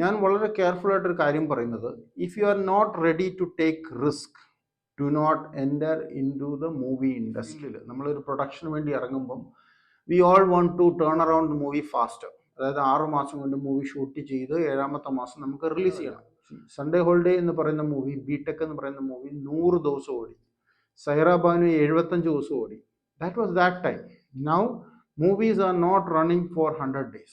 ഞാൻ വളരെ കെയർഫുൾ ആയിട്ടൊരു കാര്യം പറയുന്നത്, if you are not ready to take risk, do not enter in to the movie ഇൻഡസ്ട്രിയിൽ. നമ്മളൊരു പ്രൊഡക്ഷന് വേണ്ടി ഇറങ്ങുമ്പം we all want to turn around movie faster. അതായത് 6 മാസം കൊണ്ട് മൂവി ഷൂട്ട് ചെയ്ത് 7ാമത്തെ മാസം നമുക്ക് റിലീസ് ചെയ്യണം. സൺഡേ ഹോളിഡേ എന്ന് പറയുന്ന മൂവി, ബിടെക് എന്ന് പറയുന്ന മൂവി 100 ദിവസം ഓടി. സൈറ ബാനു 75 ദിവസം ഓടി. That was that time. Now movies are not running for 100 days.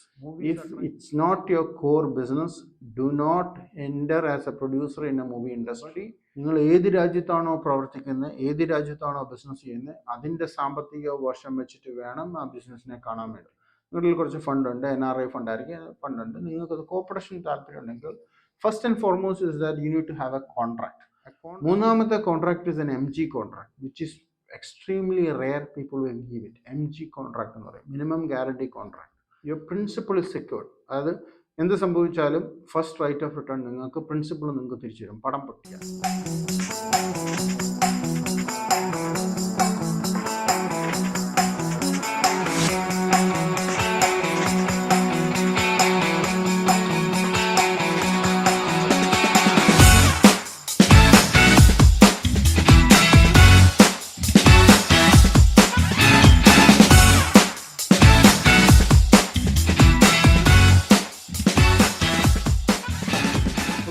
If it's not your core business, do not enter as a producer in a movie industry. നിങ്ങൾ ഏത് രാജ്യത്താണോ പ്രവർത്തിക്കുന്നത്, ഏത് രാജ്യത്താണോ ബിസിനസ് ചെയ്യുന്നത്, അതിൻ്റെ സാമ്പത്തിക വർഷം വെച്ചിട്ട് വേണം ആ ബിസിനസ്സിനെ കാണാൻ വേണ്ടി. നിങ്ങളിൽ കുറച്ച് ഫണ്ടുണ്ട്, NRI ഫണ്ടായിരിക്കും, ഫണ്ടുണ്ട്. നിങ്ങൾക്കത് കോർപ്പറേഷൻ താല്പര്യം ഉണ്ടെങ്കിൽ first and foremost is that you need to have a contract. മൂന്നാമത്തെ contract is an MG contract, which is extremely rare people will give it. MG contract എന്ന് പറയും, minimum guarantee contract. Your principal is secured. അതായത് എന്ത് സംഭവിച്ചാലും first right of return നിങ്ങൾക്ക്, principal നിങ്ങൾക്ക് തിരിച്ചു തരും, പടം പൊട്ടിക്കുക.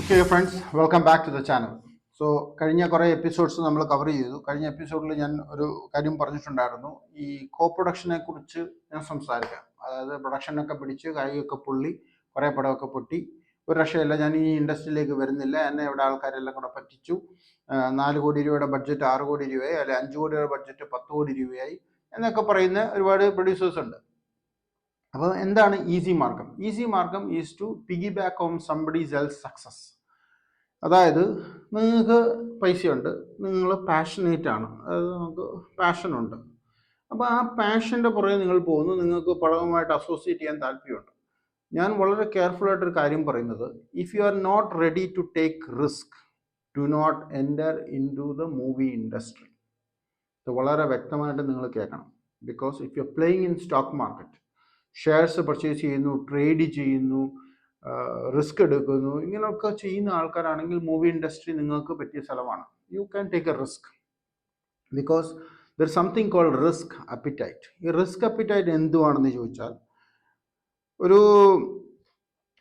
Okay friends, welcome back to the channel. So കഴിഞ്ഞ കുറേ എപ്പിസോഡ്സ് നമ്മൾ കവർ ചെയ്തു. കഴിഞ്ഞ എപ്പിസോഡിൽ ഞാൻ ഒരു കാര്യം പറഞ്ഞിട്ടുണ്ടായിരുന്നു, ഈ കോ പ്രൊഡക്ഷനെ കുറിച്ച് ഞാൻ സംസാരിക്കാം. അതായത് പ്രൊഡക്ഷനൊക്കെ പിടിച്ച് കൈയൊക്കെ പൊള്ളി കുറേ പടമൊക്കെ പൊട്ടി, ഒരു രക്ഷയില്ല, ഞാൻ ഈ ഇൻഡസ്ട്രിയിലേക്ക് വരുന്നില്ല, എന്നെ ഇവിടെ ആൾക്കാരെല്ലാം കൂടെ പറ്റിച്ചു, 4 കോടി രൂപയുടെ ബഡ്ജറ്റ് 6 കോടി രൂപയായി, അല്ലെ 5 കോടിയുടെ ബഡ്ജറ്റ് 10 കോടി രൂപയായി എന്നൊക്കെ പറയുന്ന ഒരുപാട് പ്രൊഡ്യൂസേഴ്സ് ഉണ്ട്. അപ്പോൾ എന്താണ് ഈസി മാർഗം? ഈസി മാർഗം is to piggy back on somebody's else success. അതായത് നിങ്ങൾക്ക് പൈസയുണ്ട്, നിങ്ങൾ പാഷനേറ്റ് ആണ്, അതായത് നമുക്ക് പാഷനുണ്ട്. അപ്പോൾ ആ പാഷൻ്റെ പുറകെ നിങ്ങൾ പോകുന്നു, നിങ്ങൾക്ക് പടവുമായിട്ട് അസോസിയേറ്റ് ചെയ്യാൻ താല്പര്യമുണ്ട്. ഞാൻ വളരെ കെയർഫുൾ ആയിട്ടൊരു കാര്യം പറയുന്നത്, if you are not ready to take risk, do not enter in to the movie industry. ഇത് വളരെ വ്യക്തമായിട്ട് നിങ്ങൾ കേൾക്കണം. Because if you are playing in stock market, shares purchase ചെയ്യുന്നു, ട്രേഡ് ചെയ്യുന്നു, റിസ്ക് എടുക്കുന്നു, ഇങ്ങനെയൊക്കെ ചെയ്യുന്ന ആൾക്കാരാണെങ്കിൽ മൂവി ഇൻഡസ്ട്രി നിങ്ങൾക്ക് പറ്റിയ സ്ഥലമാണ്. You can take a risk because there something called risk appetite. ഈ റിസ്ക് അപ്പിറ്റൈറ്റ് എന്തുവാണെന്ന് ചോദിച്ചാൽ, ഒരു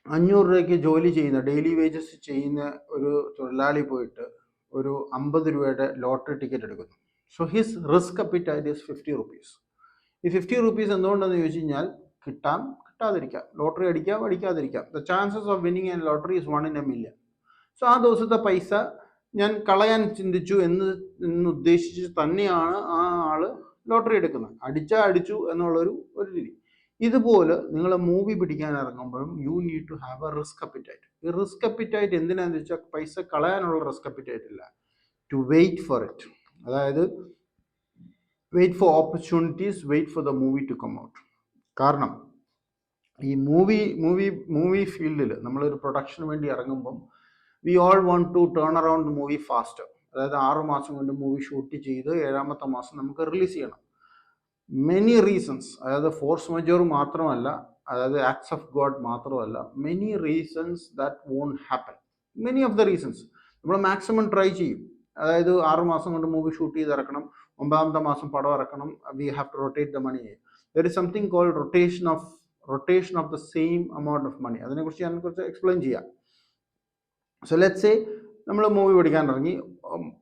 500 രൂപയ്ക്ക് ജോലി ചെയ്യുന്ന, ഡെയിലി വേജസ് ചെയ്യുന്ന ഒരു തൊഴിലാളി പോയിട്ട് ഒരു 50 രൂപയുടെ ലോട്ടറി ടിക്കറ്റ് എടുക്കുന്നു. So his risk appetite is 50 rupees. ഈ 50 rupees എന്തുകൊണ്ടെന്ന് ചോദിച്ചു കഴിഞ്ഞാൽ, കിട്ടാം, കിട്ടാതിരിക്കാം, ലോട്ടറി അടിക്കാം, അടിക്കാതിരിക്കാം. The chances of winning and lottery is 1 in a million. So ആ ദിവസത്തെ പൈസ ഞാൻ കളയാൻ ചിന്തിച്ചു എന്ന് ഉദ്ദേശിച്ച് തന്നെയാണ് ആ ആള് ലോട്ടറി എടുക്കുന്നത്. അടിച്ചാൽ അടിച്ചു എന്നുള്ളൊരു രീതി. ഇതുപോലെ നിങ്ങൾ മൂവി പിടിക്കാൻ ഇറങ്ങുമ്പോഴും you need to have a risk appetite. ഈ റിസ്ക് അപ്പിറ്റൈറ്റ് എന്തിനാന്ന് വെച്ചാൽ പൈസ കളയാനുള്ള റിസ്ക് അപ്പിറ്റൈറ്റ് ഇല്ല, ടു വെയിറ്റ് ഫോർ ഇറ്റ്. അതായത് wait for opportunities, wait for the movie to come out. കാരണം ഈ മൂവി ഫീൽഡിൽ നമ്മളൊരു പ്രൊഡക്ഷന് വേണ്ടി ഇറങ്ങുമ്പം we all want to turn around movie faster. അതായത് 6 മാസം കൊണ്ട് മൂവി ഷൂട്ട് ചെയ്ത് 7ാമത്തെ മാസം നമുക്ക് റിലീസ് ചെയ്യണം. മെനി റീസൺസ്, അതായത് ഫോഴ്സ് മജോർ മാത്രമല്ല, അതായത് ആക്ട്സ് ഓഫ് ഗോഡ് മാത്രമല്ല, many reasons that won't happen. Many of the reasons നമ്മൾ മാക്സിമം ട്രൈ ചെയ്യും. അതായത് 6 മാസം കൊണ്ട് മൂവി ഷൂട്ട് ചെയ്ത് ഇറക്കണം, 9ാമത്തെ മാസം പടം ഇറക്കണം, we have to rotate the money. There is something called rotation of the same amount of money. അതിനെക്കുറിച്ച് ഞാൻ കുറച്ച് എക്സ്പ്ലെയിൻ ചെയ്യാം. സോ ലെറ്റ്സ് സേ നമ്മൾ മൂവി പഠിക്കാൻ ഇറങ്ങി,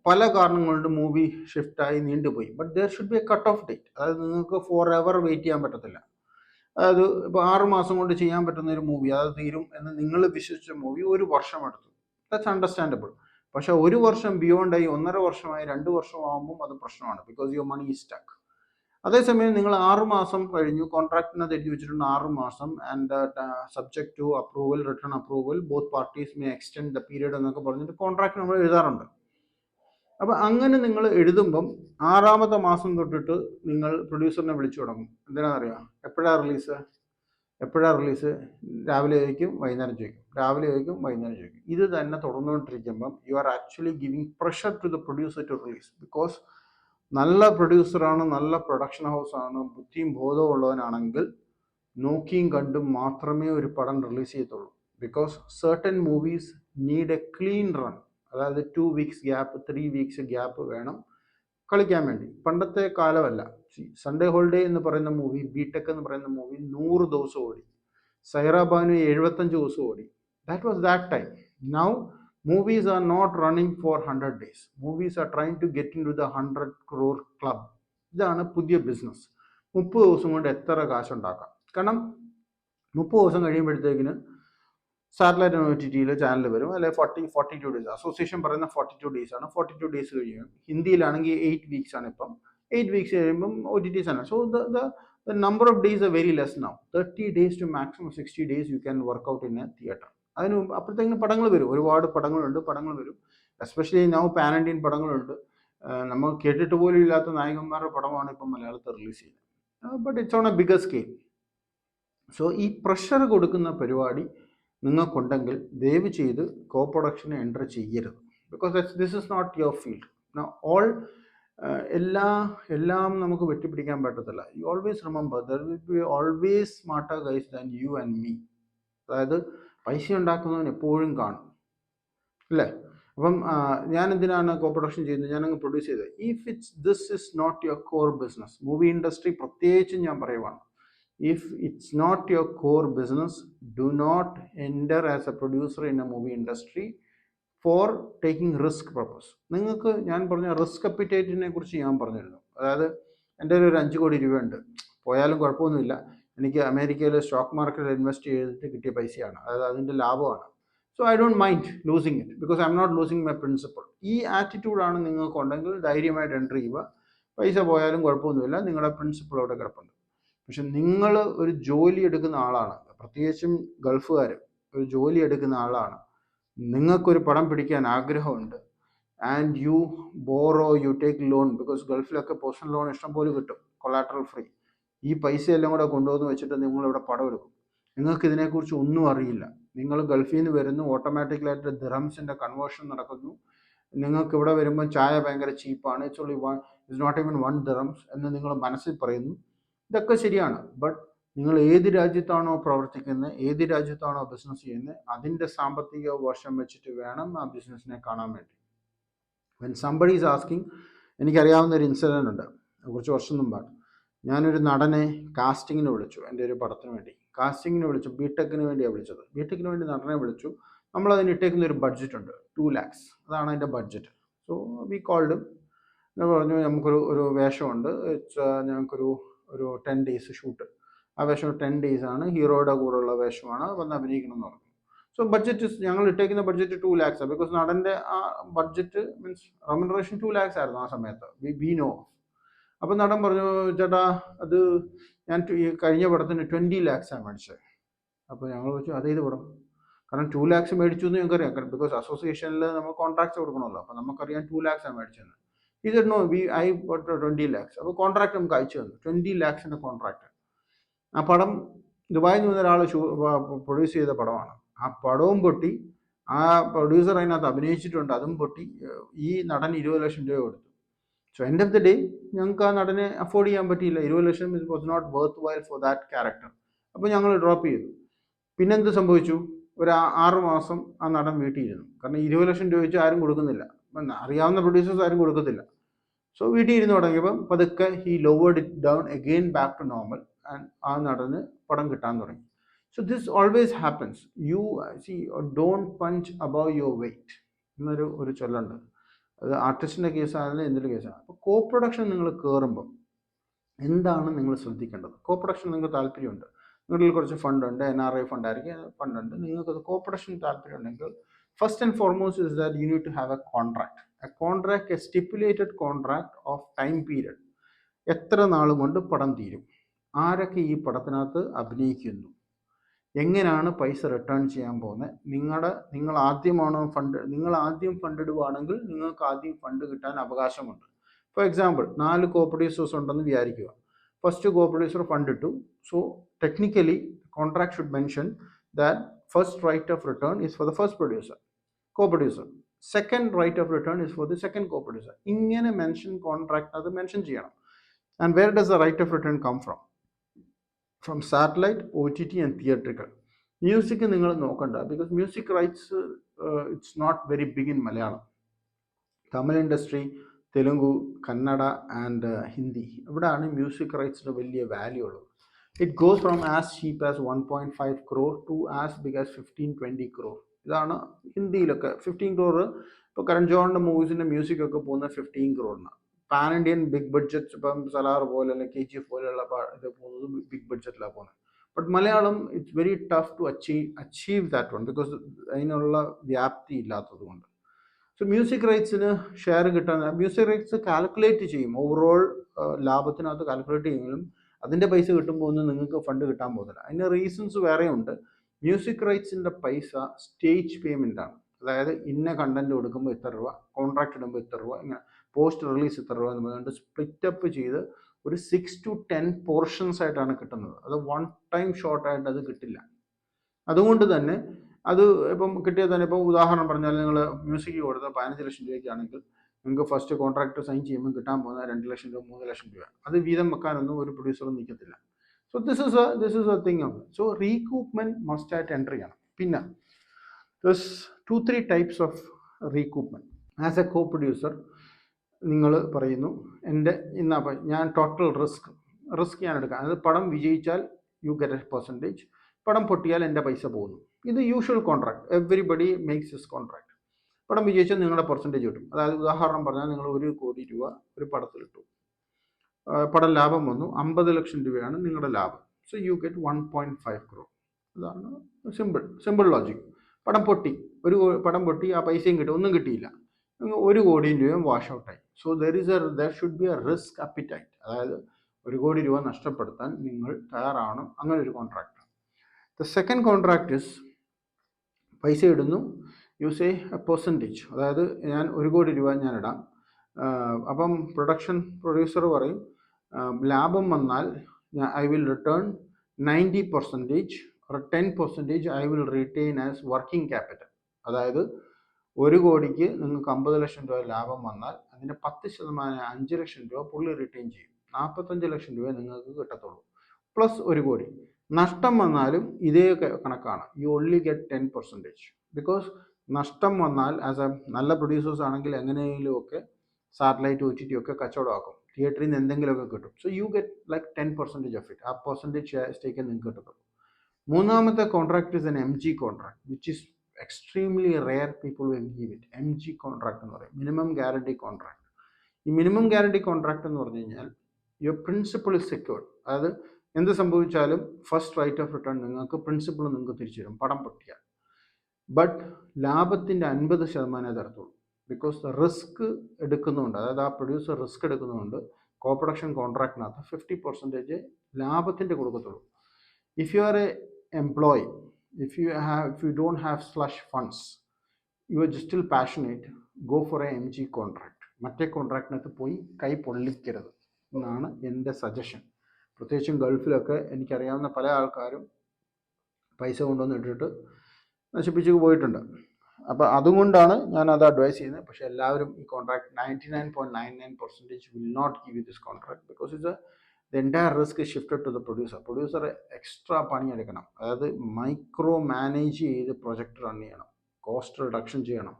പല കാരണങ്ങൾ കൊണ്ട് മൂവി ഷിഫ്റ്റായി നീണ്ടുപോയി. But there should be a cut off date. അതായത് നിങ്ങൾക്ക് ഫോർ എവർ വെയിറ്റ് ചെയ്യാൻ പറ്റത്തില്ല. അതായത് ഇപ്പോൾ 6 മാസം കൊണ്ട് ചെയ്യാൻ പറ്റുന്ന ഒരു മൂവി, അത് തീരും എന്ന് നിങ്ങൾ വിശ്വസിച്ച മൂവി 1 വർഷം എടുത്തു. That's understandable. പക്ഷെ 1 വർഷം ബിയോണ്ടായി, 1.5 വർഷമായി, 2 വർഷമാകുമ്പം അത് പ്രശ്നമാണ്. Because your money is stuck. അതേസമയം നിങ്ങൾ 6 മാസം കഴിഞ്ഞു, കോൺട്രാക്റ്റിനകത്ത് എഴുതി വെച്ചിട്ടുണ്ട് 6 മാസം, and subject to approval, return approval, both parties may extend the period എന്നൊക്കെ പറഞ്ഞിട്ട് കോൺട്രാക്ട് നമ്മൾ എഴുതാറുണ്ട്. അപ്പം അങ്ങനെ നിങ്ങൾ എഴുതുമ്പം 6ാമത്തെ മാസം തൊട്ടിട്ട് നിങ്ങൾ പ്രൊഡ്യൂസറിനെ വിളിച്ചു തുടങ്ങും. എന്തിനാണെന്നറിയാം? എപ്പോഴാണ് റിലീസ്? രാവിലെ ചോദിക്കും, വൈകുന്നേരം ചോദിക്കും, രാവിലെ ചോദിക്കും, വൈകുന്നേരം ചോദിക്കും. ഇത് തന്നെ തുടർന്നുകൊണ്ടിരിക്കുമ്പം you are actually giving pressure to the producer to release. Because നല്ല പ്രൊഡ്യൂസറാണ്, നല്ല പ്രൊഡക്ഷൻ ഹൗസാണ്, ബുദ്ധിയും ബോധവും ഉള്ളവനാണെങ്കിൽ നോക്കിയും കണ്ടും മാത്രമേ ഒരു പടം റിലീസ് ചെയ്യത്തുള്ളൂ. Because certain movies need A clean run. അതായത് 2 വീക്സ് ഗ്യാപ്പ്, 3 വീക്സ് ഗ്യാപ്പ് വേണം കളിക്കാൻ വേണ്ടി. പണ്ടത്തെ കാലമല്ല. സൺഡേ ഹോളിഡേ എന്ന് പറയുന്ന മൂവി, ബിടെക് എന്ന് പറയുന്ന മൂവി 100 ദിവസം ഓടി. സൈറ ബാനു 75 ദിവസം ഓടി. That was that time. Now movies are not running for 100 days. Movies are trying to get in to the 100 crore club. ഇതാണ് പുതിയ ബിസിനസ്. 30 ദിവസം കൊണ്ട് എത്ര കാശുണ്ടാക്കാം. കാരണം 30 ദിവസം കഴിയുമ്പോഴത്തേക്കിന് സാറ്റലൈറ്റ് OTT ചാനൽ വരും, അല്ലെ 42 ഡേയ്സ്. അസോസിയേഷൻ പറയുന്ന 42 ഡേയ്സ് ആണ്. 42 ഡേയ്സ് കഴിയും. ഹിന്ദിയിലാണെങ്കിൽ 8 വീക്സ് ആണ് ഇപ്പം. 8 വീക്സ് കഴിയുമ്പം OTT channel. So the number of days are very less now. 30 days to maximum 60 days you can work out in a theater. അതിന് അപ്പോഴത്തേക്കും പടങ്ങൾ വരും, ഒരുപാട് പടങ്ങൾ വരും. എസ്പെഷ്യലി നൗ പാൻ ഇന്ത്യൻ പടങ്ങളുണ്ട്. നമ്മൾ കേട്ടിട്ട് പോലും ഇല്ലാത്ത നായകന്മാരുടെ പടമാണ് ഇപ്പം മലയാളത്തിൽ റിലീസ് ചെയ്യുന്നത്. But it's on a bigger scale. So ഈ പ്രഷർ കൊടുക്കുന്ന പരിപാടി നിങ്ങൾക്കുണ്ടെങ്കിൽ ദയവ് ചെയ്ത് കോ പ്രൊഡക്ഷനെ എൻ്റർ ചെയ്യരുത്. Because this is not your field. All എല്ലാം നമുക്ക് വെട്ടിപ്പിടിക്കാൻ പറ്റത്തില്ല. You always remember there will be always smarter guys than you and me. അതായത് പൈസ ഉണ്ടാക്കുന്നവൻ എപ്പോഴും കാണും, അല്ലേ? അപ്പം ഞാൻ എന്തിനാണ് കോ പ്രൊഡക്ഷൻ ചെയ്യുന്നത്? ഞാനങ്ങ് പ്രൊഡ്യൂസ് ചെയ്തത്. If this is not your core business, movie industry പ്രത്യേകിച്ചും ഞാൻ പറയുവാണ്, if it's not your core business, do not enter as a producer in a movie industry for taking risk purpose. നിങ്ങൾക്ക് ഞാൻ പറഞ്ഞ risk അപ്പിറ്റേറ്റിനെ കുറിച്ച് ഞാൻ പറഞ്ഞിരുന്നു. അതായത് എൻ്റെ ഒരു 5 കോടി രൂപയുണ്ട്, പോയാലും കുഴപ്പമൊന്നുമില്ല, എനിക്ക് അമേരിക്കയിൽ സ്റ്റോക്ക് മാർക്കറ്റിൽ ഇൻവെസ്റ്റ് ചെയ്തിട്ട് കിട്ടിയ പൈസയാണ്, അതായത് അതിൻ്റെ ലാഭമാണ്. So I don't mind losing it because I am not losing my principle. ഈ ആറ്റിറ്റ്യൂഡാണ് നിങ്ങൾക്കുണ്ടെങ്കിൽ ധൈര്യമായിട്ട് എൻ്റർ ചെയ്യുക. പൈസ പോയാലും കുഴപ്പമൊന്നുമില്ല, നിങ്ങളുടെ പ്രിൻസിപ്പിൾ അവിടെ കിടപ്പുണ്ട്. പക്ഷെ നിങ്ങൾ ഒരു ജോലി എടുക്കുന്ന ആളാണ്, പ്രത്യേകിച്ചും ഗൾഫുകാർ ഒരു ജോലി എടുക്കുന്ന ആളാണ്. നിങ്ങൾക്കൊരു പടം പിടിക്കാൻ ആഗ്രഹമുണ്ട്, and you borrow, you take loan. Because ഗൾഫിലൊക്കെ പേഴ്സണൽ ലോൺ ഇഷ്ടംപോലെ കിട്ടും, കൊളാട്രൽ ഫ്രീ. ഈ പൈസ എല്ലാം കൂടെ കൊണ്ടുവന്ന് വെച്ചിട്ട് നിങ്ങളിവിടെ പടം എടുക്കും. നിങ്ങൾക്ക് ഇതിനെക്കുറിച്ച് ഒന്നും അറിയില്ല. നിങ്ങൾ ഗൾഫിൽ നിന്ന് വരുന്നു, ഓട്ടോമാറ്റിക്കലായിട്ട് ദിർഹംസിൻ്റെ കൺവേർഷൻ നടക്കുന്നു. നിങ്ങൾക്ക് ഇവിടെ വരുമ്പോൾ ചായ ഭയങ്കര ചീപ്പാണ്, ഇറ്റ്സ് നോട്ട് ഈവൻ 1 dirhams എന്ന് നിങ്ങൾ മനസ്സിൽ പറയുന്നു. ഇതൊക്കെ ശരിയാണ്. ബട്ട് നിങ്ങൾ ഏത് രാജ്യത്താണോ പ്രവർത്തിക്കുന്നത്, ഏത് രാജ്യത്താണോ ബിസിനസ് ചെയ്യുന്നത്, അതിൻ്റെ സാമ്പത്തിക വശം വെച്ചിട്ട് വേണം ആ ബിസിനസ്സിനെ കാണാൻ വേണ്ടി. വെൻ സംബഡി ഈസ് ആസ്കിങ്, എനിക്കറിയാവുന്ന ഒരു ഇൻസിഡൻ്റ് ഉണ്ട്. കുറച്ച് വർഷം മുമ്പാണ് ഞാനൊരു നടനെ കാസ്റ്റിങ്ങിന് വിളിച്ചു, എൻ്റെ ഒരു പടത്തിന് വേണ്ടി കാസ്റ്റിങ്ങിന് വിളിച്ചു. ബിടെക്കിന് വേണ്ടിയാണ് വിളിച്ചത്. ബിടെക്കിന് വേണ്ടി നടനെ വിളിച്ചു. നമ്മളതിന് ഇട്ടേക്കുന്ന ഒരു ബഡ്ജറ്റ് ഉണ്ട്, 2 lakhs. അതാണ് അതിൻ്റെ ബഡ്ജറ്റ്. So we called. ഞാൻ പറഞ്ഞു നമുക്കൊരു വേഷമുണ്ട്, ഞങ്ങൾക്കൊരു 10 days ഷൂട്ട്. ആ വേഷം 10 days ആണ്, ഹീറോയുടെ കൂടെയുള്ള വേഷമാണ്, വന്ന് അഭിനയിക്കണം എന്ന് പറഞ്ഞു. സോ ബഡ്ജറ്റ്, ഞങ്ങൾ ഇട്ടേക്കുന്ന ബഡ്ജറ്റ് 2 lakhs ആണ്. ബിക്കോസ് നടൻ്റെ ആ ബഡ്ജറ്റ് മീൻസ് റെമ്യൂണറേഷൻ 2 lakhs ആയിരുന്നു ആ സമയത്ത്. We know. അപ്പം നടൻ പറഞ്ഞു, ചേട്ടാ അത് ഞാൻ ഈ കഴിഞ്ഞ പടത്തിന് 20 lakhs ആണ് മേടിച്ചത്. അപ്പോൾ ഞങ്ങൾ വെച്ചു അതേത് പടം? കാരണം 2 lakhs മേടിച്ചു എന്ന് ഞങ്ങൾക്കറിയാം, ബിക്കോസ് അസോസിയേഷനിൽ നമ്മൾ കോൺട്രാക്ട്സ് കൊടുക്കണമല്ലോ. അപ്പോൾ നമുക്കറിയാം 2 lakhs ആണ് മേടിച്ചതെന്ന്. ഇത് നോ, ഐ 20 lakhs. അപ്പോൾ കോൺട്രാക്ട് നമുക്ക് അയച്ചു തന്നു, 20 lakhs കോൺട്രാക്ട്. ആ പടം ദുബായിൽ നിന്ന് ഒരാൾ പ്രൊഡ്യൂസ് ചെയ്ത പടമാണ്. ആ പടവും പൊട്ടി, ആ പ്രൊഡ്യൂസർ അതിനകത്ത് അഭിനയിച്ചിട്ടുണ്ട്, അതും പൊട്ടി. ഈ നടൻ 20 ലക്ഷം രൂപ കൊടുത്തു. So end of the day ഞങ്ങൾക്ക് ആ നടനെ അഫോർഡ് ചെയ്യാൻ പറ്റിയില്ല. 20 ലക്ഷം was not worthwhile for that character. അപ്പോൾ ഞങ്ങൾ ഡ്രോപ്പ് ചെയ്തു. പിന്നെന്ത് സംഭവിച്ചു? ഒരു 6 മാസം ആ നടൻ വീട്ടിലിരുന്നു. കാരണം 20 ലക്ഷം രൂപ വെച്ച് ആരും കൊടുക്കുന്നില്ല, അറിയാവുന്ന പ്രൊഡ്യൂസേഴ്സ് ആരും കൊടുക്കത്തില്ല. സോ വീട്ടിൽ ഇരുന്ന് തുടങ്ങിയപ്പം പതുക്കെ he lowered it down again back to normal, and ആ നടന് പടം കിട്ടാൻ തുടങ്ങി. So this always happens. You see don't punch above your weight എന്നൊരു ചൊല്ലുണ്ട്. അത് ആർട്ടിസ്റ്റിൻ്റെ കേസാണെങ്കിലും എന്തൊരു കേസാണ്. അപ്പോൾ കോ പ്രൊഡക്ഷൻ നിങ്ങൾ കയറുമ്പം എന്താണ് നിങ്ങൾ ശ്രദ്ധിക്കേണ്ടത്? കോ പ്രൊഡക്ഷൻ നിങ്ങൾക്ക് താല്പര്യമുണ്ട്, നിങ്ങളിൽ കുറച്ച് ഫണ്ടുണ്ട്, NRI ഫണ്ടായിരിക്കും, ഫണ്ടുണ്ട്, നിങ്ങൾക്കത് കോ പ്രൊഡക്ഷൻ താല്പര്യമുണ്ടെങ്കിൽ first and foremost is that you need to have a contract, a stipulated contract of time period. എത്ര നാൾ കൊണ്ട് പടം തീരും, ആരൊക്കെ ഈ പടത്തിനകത്ത് അഭിനയിക്കുന്നു, എങ്ങനെയാണ് പൈസ റിട്ടേൺ ചെയ്യാൻ പോകുന്നത്, നിങ്ങൾ ആദ്യം ഫണ്ട് ഇടുകയാണെങ്കിൽ നിങ്ങൾക്ക് ആദ്യം ഫണ്ട് കിട്ടാൻ അവകാശമുണ്ട്. ഫോർ എക്സാമ്പിൾ 4 കോ പ്രൊഡ്യൂസേഴ്സ് ഉണ്ടെന്ന് വിചാരിക്കുക. ഫസ്റ്റ് കോ പ്രൊഡ്യൂസർ ഫണ്ട് ഇട്ടു. So technically contract should mention that first right of return is for the first producer, co-producer. Second right of return is for the second co-producer. ഇങ്ങനെ contract അത് mention ചെയ്യണം. And where does the right of return come from? From satellite, OTT and theatrical. Music നിങ്ങൾ നോക്കണ്ട, because music rights it's not very big in Malayalam. Tamil industry, Telugu, Kannada and Hindi, ഇവിടെയാണ് music റൈറ്റ്സിന് വലിയ value ഉള്ളത്. It goes from as cheap as 1.5 crore to as big as 15-20 crore. ഇതാണ് ഹിന്ദിയിലൊക്കെ 15 crore. ഇപ്പോൾ കരൺ ജോണിൻ്റെ മൂവീസിൻ്റെ മ്യൂസിക്കൊക്കെ പോകുന്നത് 15 crore. Pan Indian big budget, ഇപ്പം സലാർ പോലെ അല്ലെങ്കിൽ KGF പോലെയുള്ള ഇത് പോകുന്നത് ബിഗ് ബഡ്ജറ്റിലാണ് പോകുന്നത്. But Malayalam it's very tough to achieve that one, because അതിനുള്ള വ്യാപ്തി ഇല്ലാത്തത് കൊണ്ട്. സോ മ്യൂസിക് റൈറ്റ്സിന് ഷെയർ കിട്ടാൻ, മ്യൂസിക് റൈറ്റ്സ് കാൽക്കുലേറ്റ് ചെയ്യും, ഓവറോൾ ലാഭത്തിനകത്ത് കാൽക്കുലേറ്റ് ചെയ്യുമെങ്കിലും അതിൻ്റെ പൈസ കിട്ടുമ്പോൾ ഒന്നും നിങ്ങൾക്ക് ഫണ്ട് കിട്ടാൻ പോകുന്നില്ല. അതിന് റീസൺസ് വേറെയുണ്ട്. മ്യൂസിക് റൈറ്റ്സിൻ്റെ പൈസ സ്റ്റേജ് പേയ്മെൻ്റ് ആണ്. അതായത് ഇന്ന കണ്ടന്റ് കൊടുക്കുമ്പോൾ ഇത്ര രൂപ, കോൺട്രാക്ട് ഇടുമ്പോൾ ഇത്ര രൂപ, ഇങ്ങനെ പോസ്റ്റ് റിലീസ് ഇത്ര രൂപ എന്ന് പറഞ്ഞുകൊണ്ട് സ്പ്ലിറ്റ് അപ്പ് ചെയ്ത് ഒരു 6 to 10 പോർഷൻസ് ആയിട്ടാണ് കിട്ടുന്നത്. അത് വൺ ടൈം ഷോർട്ടായിട്ട് അത് കിട്ടില്ല. അതുകൊണ്ട് തന്നെ അത് ഇപ്പം കിട്ടിയാൽ തന്നെ, ഇപ്പോൾ ഉദാഹരണം പറഞ്ഞാൽ നിങ്ങൾ മ്യൂസിക് കൊടുത്ത 15 ലക്ഷം രൂപയ്ക്കാണെങ്കിൽ നിങ്ങൾക്ക് ഫസ്റ്റ് കോൺട്രാക്ട് സൈൻ ചെയ്യുമ്പോൾ കിട്ടാൻ പോകുന്ന 2 ലക്ഷം രൂപ 3 ലക്ഷം രൂപ. അത് വീതം വെക്കാനൊന്നും ഒരു പ്രൊഡ്യൂസറും നിൽക്കത്തില്ല. So this is a thing of. So recoupment must ആയിട്ട് എൻ്റർ ചെയ്യണം. പിന്നെ thus 2-3 types of recoupment. As a co producer നിങ്ങൾ പറയുന്നു, ഞാൻ ടോട്ടൽ റിസ്ക് ഞാൻ എടുക്കാം. അത് പടം വിജയിച്ചാൽ യു ഗെറ്റ് എ പെർസെൻറ്റേജ്, പടം പൊട്ടിയാൽ എൻ്റെ പൈസ പോകുന്നു. ഇത് usual contract, everybody makes this contract. പടം വിജയിച്ചാൽ നിങ്ങളുടെ പെർസെൻറ്റേജ് കിട്ടും. അതായത് ഉദാഹരണം പറഞ്ഞാൽ നിങ്ങൾ 1 കോടി രൂപ ഒരു പടത്തിലിട്ടു, പടം ലാഭം വന്നു, 50 ലക്ഷം രൂപയാണ് നിങ്ങളുടെ ലാഭം. So you get 1.5 crore. ഇതാണ് സിമ്പിൾ ലോജിക്. പടം പൊട്ടി, ആ പൈസയും കിട്ടും, ഒന്നും കിട്ടിയില്ല, 1 കോടി രൂപയും വാഷ് ഔട്ടായി. So there should be A risk appetite. അതായത് 1 കോടി രൂപ നഷ്ടപ്പെടുത്താൻ നിങ്ങൾ തയ്യാറാണ്, അങ്ങനെ ഒരു contract. The second contract is, പൈസ ഇടുന്നു, യു സേ എ പെർസെൻറ്റേജ്. അതായത് ഞാൻ 1 കോടി രൂപ ഞാൻ ഇടാം. അപ്പം പ്രൊഡ്യൂസർ പറയും, ലാഭം വന്നാൽ I will return 90% or 10% I will retain as working capital. അതായത് 1 കോടിക്ക് നിങ്ങൾക്ക് 50 ലക്ഷം രൂപ ലാഭം വന്നാൽ അതിൻ്റെ 10% 5 ലക്ഷം രൂപ പുള്ളി റിട്ടേൺ ചെയ്യും. 45 ലക്ഷം രൂപ നിങ്ങൾക്ക് കിട്ടത്തുള്ളൂ, പ്ലസ് 1 കോടി. നഷ്ടം വന്നാലും ഇതേ കണക്കാണ്, യു ഓൺലി ഗെറ്റ് 10%. ബിക്കോസ് നഷ്ടം വന്നാൽ ആസ് എ നല്ല പ്രൊഡ്യൂസേഴ്സ് ആണെങ്കിൽ എങ്ങനെയെങ്കിലും ഒക്കെ സാറ്റലൈറ്റ് OTT ഒക്കെ കച്ചവടമാക്കും, തിയേറ്ററിൽ നിന്ന് എന്തെങ്കിലുമൊക്കെ കിട്ടും. So you get like 10% of it. ആ പെർസെൻറ്റേജ് സ്റ്റേക്ക് നിങ്ങൾക്ക് കിട്ടത്തുള്ളൂ. മൂന്നാമത്തെ contract is an MG contract, which is extremely rare people will give it. MG contract എന്ന് പറയും, മിനിമം ഗ്യാരണ്ടി കോൺട്രാക്ട്. ഈ മിനിമം ഗ്യാരണ്ടി കോൺട്രാക്ട് എന്ന് പറഞ്ഞു കഴിഞ്ഞാൽ യുവർ പ്രിൻസിപ്പിൾ ഇസ് സെക്യൂർഡ്. അതായത് എന്ത് സംഭവിച്ചാലും ഫസ്റ്റ് റൈറ്റ് ഓഫ് റിട്ടേൺ നിങ്ങൾക്ക്, പ്രിൻസിപ്പിൾ നിങ്ങൾക്ക് തിരിച്ചു തരും പടം പൊട്ടിയാൽ. ബട്ട് ലാഭത്തിൻ്റെ 50% തരത്തുള്ളൂ. ബിക്കോസ് റിസ്ക് എടുക്കുന്നുണ്ട്, അതായത് ആ പ്രൊഡ്യൂസർ റിസ്ക് എടുക്കുന്നുണ്ട്. കോ പ്രൊഡക്ഷൻ കോൺട്രാക്റ്റിനകത്ത് 50% ലാഭത്തിൻ്റെ കൊടുക്കത്തുള്ളൂ. If you are a employee, if you don't have slush funds, you are just still passionate, go for a MG contract. മറ്റേ കോൺട്രാക്റ്റിനകത്ത് പോയി കൈ പൊള്ളിക്കരുത് എന്നാണ് എൻ്റെ സജഷൻ. പ്രത്യേകിച്ചും ഗൾഫിലൊക്കെ എനിക്കറിയാവുന്ന പല ആൾക്കാരും പൈസ കൊണ്ടുവന്ന് ഇട്ടിട്ട് നശിപ്പിച്ച് പോയിട്ടുണ്ട്. അപ്പോൾ അതുകൊണ്ടാണ് ഞാൻ അത് അഡ്വൈസ് ചെയ്യുന്നത്. പക്ഷേ എല്ലാവരും ഈ contract 99.99% will not give you this contract, because it's the entire risk is shifted to the producer. Producer extra പണിയെടുക്കണം, അതായത് മൈക്രോ മാനേജ് ചെയ്ത് പ്രൊജക്റ്റ് റൺ ചെയ്യണം, കോസ്റ്റ് റിഡക്ഷൻ ചെയ്യണം,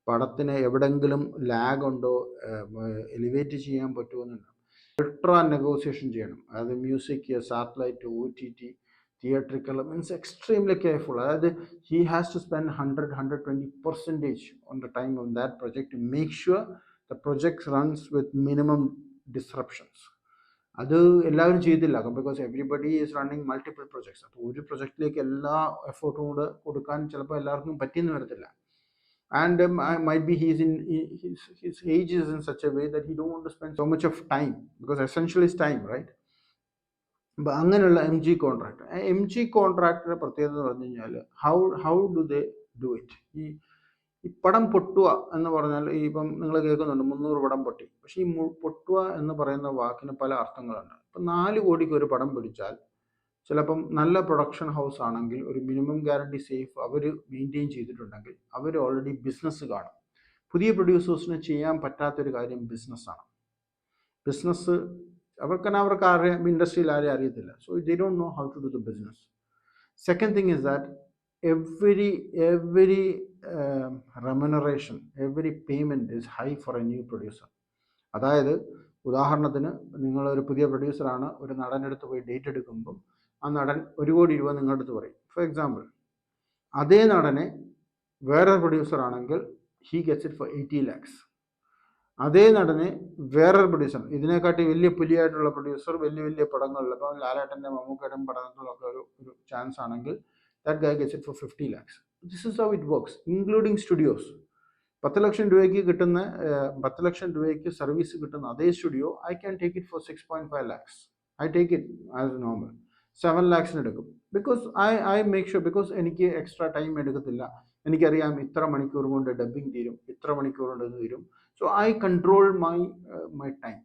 പടത്തിന് എവിടെങ്കിലും ലാഗ് ഉണ്ടോ, എലിവേറ്റ് ചെയ്യാൻ പറ്റുമെന്നുണ്ട്, അൾട്രാ നെഗോസിയേഷൻ ചെയ്യണം. അതായത് music, satellite, OTT, theatrical, means extremely careful. അതായത് he has to spend 100-120% on the time of that project to make sure the project runs with minimum disruptions. അത് എല്ലാവരും ചെയ്തില്ല, because everybody is running multiple projects. അപ്പോൾ ഒരു പ്രൊജക്റ്റിലേക്ക് എല്ലാ എഫേർട്ടും കൂടെ കൊടുക്കാൻ ചിലപ്പോൾ എല്ലാവർക്കും പറ്റിയെന്ന് വരത്തില്ല. And might be his age is in such a way that he don't want to spend so much of time, because essentially is time, right? അപ്പോൾ അങ്ങനെയുള്ള MG കോൺട്രാക്ടിൻ്റെ പ്രത്യേകത എന്ന് പറഞ്ഞു കഴിഞ്ഞാൽ, how do they do it? ഈ പടം പൊട്ടുക എന്ന് പറഞ്ഞാൽ, ഇപ്പം നിങ്ങൾ കേൾക്കുന്നുണ്ട് 300 പടം പൊട്ടി. പക്ഷേ ഈ പൊട്ടുക എന്ന് പറയുന്ന വാക്കിന് പല അർത്ഥങ്ങളുണ്ട്. ഇപ്പം 4 കോടിക്ക് ഒരു പടം പിടിച്ചാൽ, ചിലപ്പം നല്ല പ്രൊഡക്ഷൻ ഹൗസ് ആണെങ്കിൽ ഒരു മിനിമം ഗ്യാരണ്ടി സേഫ് അവർ മെയിൻറ്റെയിൻ ചെയ്തിട്ടുണ്ടെങ്കിൽ അവർ ഓൾറെഡി ബിസിനസ് കാണും. പുതിയ പ്രൊഡ്യൂസേഴ്സിന് ചെയ്യാൻ പറ്റാത്തൊരു കാര്യം ബിസിനസ്സാണ്. അവർക്ക് ഇൻഡസ്ട്രിയിൽ ആരെയും അറിയത്തില്ല. So they don't know how to do the business. Second thing is that every remuneration, every payment is high for a new producer. അതായത് ഉദാഹരണത്തിന് നിങ്ങളൊരു പുതിയ പ്രൊഡ്യൂസറാണ്, ഒരു നടനെടുത്ത് പോയി ഡേറ്റ് എടുക്കുമ്പം ആ നടൻ 1 കോടി രൂപ നിങ്ങളുടെ അടുത്ത് പറയും. ഫോർ എക്സാമ്പിൾ, അതേ നടനെ വേറെ പ്രൊഡ്യൂസർ ആണെങ്കിൽ he gets it for 80 lakhs. അതേ നടനെ വേറൊരു പ്രൊഡ്യൂസർ, ഇതിനെക്കാട്ടി വലിയ പുലിയായിട്ടുള്ള പ്രൊഡ്യൂസർ, വലിയ പടങ്ങളിൽ, ഇപ്പം ലാലേട്ടൻ്റെ മമ്മൂക്കയുടെയും പടങ്ങളിലൊക്കെ ഒരു ചാൻസ് ആണെങ്കിൽ that guy gets it for 50 lakhs. This is how it works, including studios. 10 ലക്ഷം രൂപയ്ക്ക് കിട്ടുന്ന 10 ലക്ഷം രൂപയ്ക്ക് സർവീസ് കിട്ടുന്ന അതേ studio I can take it for 6.5 lakhs. I take it as normal. 7 lakhs എടുക്കും. Because I make sure, because എനിക്ക് extra time എടുക്കത്തില്ല. എനിക്കറിയാം ഇത്ര മണിക്കൂർ കൊണ്ട് ഡബ്ബിങ് തീരും, ഇത്ര മണിക്കൂർ കൊണ്ട് ഇത് തീരും. So I control my time.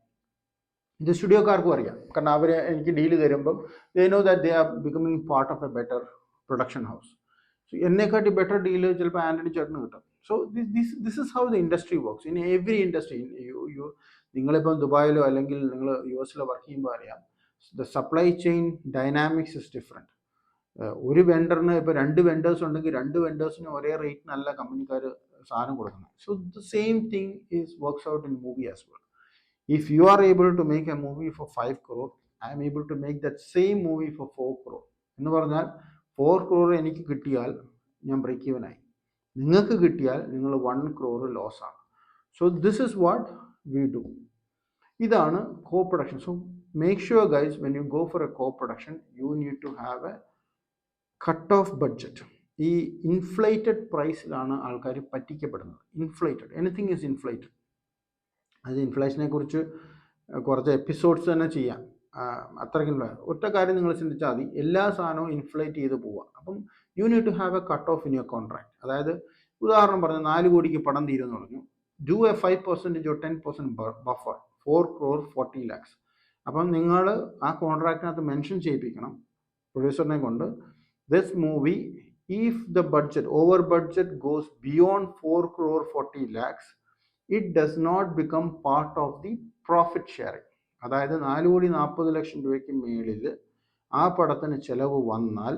ഇത് സ്റ്റുഡിയോക്കാർക്കും അറിയാം, കാരണം അവർ എനിക്ക് ഡീല് തരുമ്പം they know that they are becoming part of a better production house. So എന്നെക്കാട്ടി ബെറ്റർ ഡീല് ചിലപ്പോൾ ആൻ്റണി ചേട്ടന് കിട്ടും. So this is how the industry works in every industry. നിങ്ങളിപ്പം ദുബായിലോ അല്ലെങ്കിൽ നിങ്ങൾ US വർക്ക് ചെയ്യുമ്പോൾ അറിയാം, the supply chain dynamics is different. ഒരു വെണ്ടറിന് ഇപ്പോൾ 2 വെണ്ടേഴ്സ് ഉണ്ടെങ്കിൽ 2 വെണ്ടേഴ്സിന് ഒരേ റേറ്റിനല്ല കമ്പനിക്കാർ സാധനം കൊടുക്കുന്നത്. So the same thing is works out in movie as well. If you are able to make a movie for 5 crore, I am able to make that same movie for 4 crore. എന്ന് പറഞ്ഞാൽ 4 crore എനിക്ക് കിട്ടിയാൽ ഞാൻ break even ആയി, നിങ്ങൾക്ക് കിട്ടിയാൽ നിങ്ങൾ 1 crore loss ആണ്. So this is what we do. ഇതാണ് co production. So make sure guys, when you go for a co production you need to have a cut off budget. ഈ inflated പ്രൈസിലാണ് ആൾക്കാർ പറ്റിക്കപ്പെടുന്നത്. Inflated, anything is inflated. അത് ഇൻഫ്ലേഷനെ കുറിച്ച് കുറച്ച് episodes തന്നെ ചെയ്യാം. അത്രയ്ക്കും ഒറ്റ കാര്യം നിങ്ങൾ ചിന്തിച്ചാൽ മതി, എല്ലാ സാധനവും ഇൻഫ്ലേറ്റ് ചെയ്ത് പോവുക. അപ്പം you need to have a cut off in your contract. അതായത് ഉദാഹരണം പറഞ്ഞാൽ 4 കോടിക്ക് പടം തീരുമെന്ന് പറഞ്ഞു, do a 5% or 10% buffer, 4 crore 40 lakhs. അപ്പം നിങ്ങൾ ആ കോൺട്രാക്റ്റിനകത്ത് മെൻഷൻ ചെയ്യിപ്പിക്കണം പ്രൊഡ്യൂസറിനെ കൊണ്ട്, this movie if the budget over budget goes beyond 4 crore 40 lakhs, it does not become part of the profit sharing. അതായത് 4,40,00,000 രൂപയ്ക്ക് മേളിൽ ആ പടത്തിന് ചിലവ് വന്നാൽ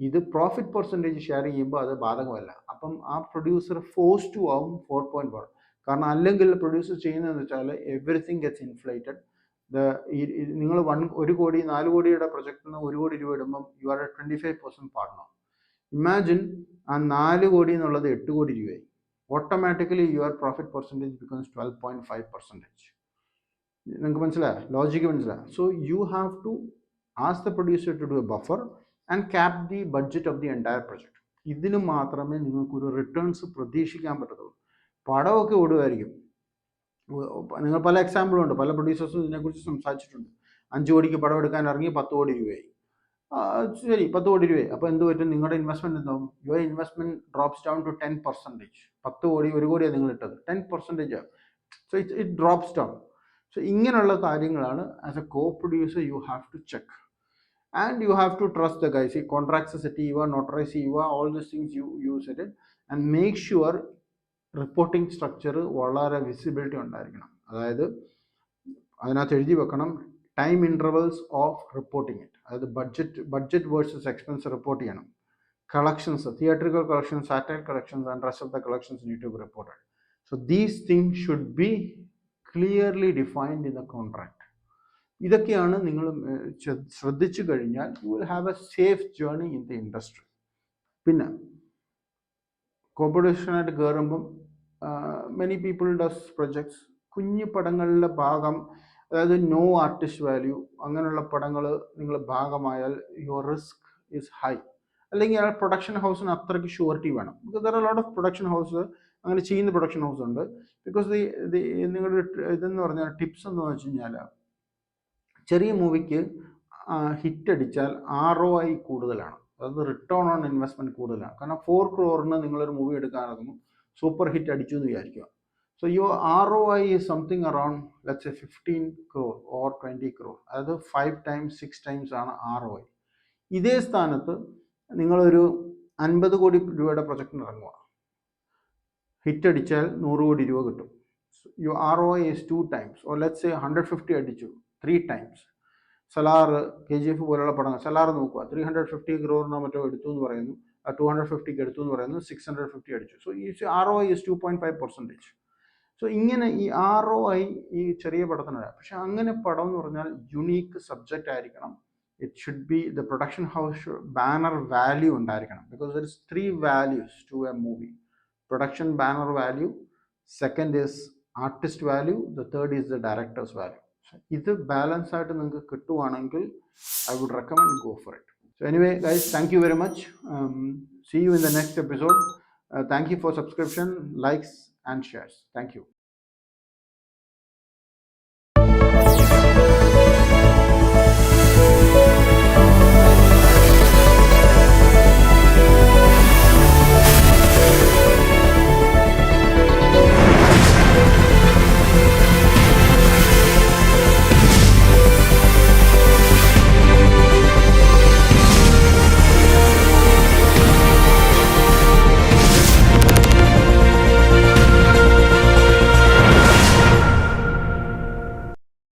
ഇത് പ്രോഫിറ്റ് പെർസെൻറ്റേജ് ഷെയർ ചെയ്യുമ്പോൾ അത് ബാധകമല്ല. അപ്പം ആ പ്രൊഡ്യൂസർ ഫോഴ്സ് ടു ആവും 4.1. കാരണം അല്ലെങ്കിൽ പ്രൊഡ്യൂസർ ചെയ്യുന്നതെന്ന് വെച്ചാൽ എവറിത്തിങ് ഗെറ്റ്സ് ഇൻഫ്ലേറ്റഡ്. നിങ്ങൾ 1 കോടി 4 കോടിയുടെ പ്രൊജക്റ്റിന് 1 കോടി രൂപ ഇടുമ്പം you are a 25% partner. Imagine ആ 4 കോടി എന്നുള്ളത് 8 കോടി രൂപയായി. Automatically your profit percentage becomes 12.5%. നിങ്ങൾക്ക് മനസ്സിലായോ? ലോജിക്ക് മനസ്സിലായോ? So you have to ask the producer to do a buffer and cap the budget of the entire project. ഇതിന് മാത്രമേ നിങ്ങൾക്കൊരു റിട്ടേൺസ് പ്രതീക്ഷിക്കാൻ പറ്റത്തുള്ളൂ. പടമൊക്കെ ഓടുമായിരിക്കും. നിങ്ങൾ പല എക്സാമ്പിളുണ്ട്, പല പ്രൊഡ്യൂസേഴ്സും ഇതിനെക്കുറിച്ച് സംസാരിച്ചിട്ടുണ്ട്. 5 കോടിക്ക് പടം എടുക്കാൻ ഇറങ്ങി 10 കോടി രൂപയായി. ശരി, 10 കോടി രൂപയായി. അപ്പോൾ എന്ത് പറ്റും? നിങ്ങളുടെ ഇൻവെസ്റ്റ്മെൻറ്റ് എന്താവും? Your investment drops down to 10%. 10 കോടി 1 കോടിയാണ് നിങ്ങൾ ഇട്ടത്, 10% ആവും. So it drops down. So ഇങ്ങനെയുള്ള കാര്യങ്ങളാണ് as a co producer you have to check and you have to trust the guys. ഈ കോൺട്രാക്ട്സ് സെറ്റ് ചെയ്യുക, നോട്ടറൈസ് ചെയ്യുക, all this things you set it and make sure reporting structure വളരെ visibility ഉണ്ടായിരിക്കണം. അതായത് അതിനകത്ത് എഴുതി വെക്കണം time intervals of reporting it. അതായത് ബഡ്ജറ്റ് വേഴ്സസ് എക്സ്പെൻസ് റിപ്പോർട്ട് ചെയ്യണം. Collections, theatrical collections, satellite collections, and rest of the collections need to be reported. So these things should be clearly defined in the contract. ഇതൊക്കെയാണ് നിങ്ങൾ ശ്രദ്ധിച്ചു കഴിഞ്ഞാൽ you will have A safe journey in the industry. പിന്നെ കോമ്പറ്റീഷനായിട്ട് കയറുമ്പം many people does projects. കുഞ്ഞു പടങ്ങളുടെ ഭാഗം, അതായത് no artist value, അങ്ങനെയുള്ള പടങ്ങൾ നിങ്ങൾ ഭാഗമായാൽ യുവർ റിസ്ക് ഈസ് ഹൈ. അല്ലെങ്കിൽ ആ പ്രൊഡക്ഷൻ ഹൗസിന് അത്രയ്ക്ക് ഷുവർട്ടി വേണം. Because there are lot of production house അങ്ങനെ ചെയ്യുന്ന പ്രൊഡക്ഷൻ ഹൗസ് ഉണ്ട്. ബിക്കോസ് നിങ്ങളുടെ ഇതെന്ന് പറഞ്ഞാൽ ടിപ്സ് എന്ന് വെച്ച് കഴിഞ്ഞാൽ ചെറിയ മൂവിക്ക് ഹിറ്റ് അടിച്ചാൽ ROI കൂടുതലാണ്, അതായത് റിട്ടേൺ ഓൺ ഇൻവെസ്റ്റ്മെൻറ്റ് കൂടുതലാണ്. കാരണം 4 crore നിങ്ങളൊരു മൂവി എടുക്കാനാകുന്നു, സൂപ്പർ ഹിറ്റ് അടിച്ചു എന്ന് വിചാരിക്കുക. So your ROI is something around let's say 15 crore or 20 crore. അതായത് 5 times 6 times ആണ് ROI. ഇതേ സ്ഥാനത്ത് നിങ്ങളൊരു 50 കോടി രൂപയുടെ പ്രൊജക്റ്റിന് ഇറങ്ങുക, ഹിറ്റ് അടിച്ചാൽ 100 കോടി രൂപ കിട്ടും. Your ROI is 2 times. Or let's say 150 അടിച്ചു, 3 times. സലാർ, KGF പോലുള്ള പടങ്ങൾ. സലാർ നോക്കുക, 350 crore മറ്റോ എടുത്തു എന്ന് പറയുന്നു, 250 എടുത്തു എന്ന് പറയുന്നു, 650 അടിച്ചു. സോ ഈ ROI is 2.5%. സോ ഇങ്ങനെ ഈ ROI ഈ ചെറിയ പടത്തിനല്ല. പക്ഷെ അങ്ങനെ പടം എന്ന് പറഞ്ഞാൽ യുണീക്ക് സബ്ജക്റ്റ് ആയിരിക്കണം. It should be the production house banner value ഉണ്ടായിരിക്കണം. Because there is 3 values to a movie. Production banner value, second is artist value, the third is the director's value. ഇത് ബാലൻസ് ആയിട്ട് നിങ്ങൾക്ക് കിട്ടുവാണെങ്കിൽ I would recommend go for it. So anyway guys, thank you very much. See you in the next episode. Thank you for subscription, likes and shares. Thank you.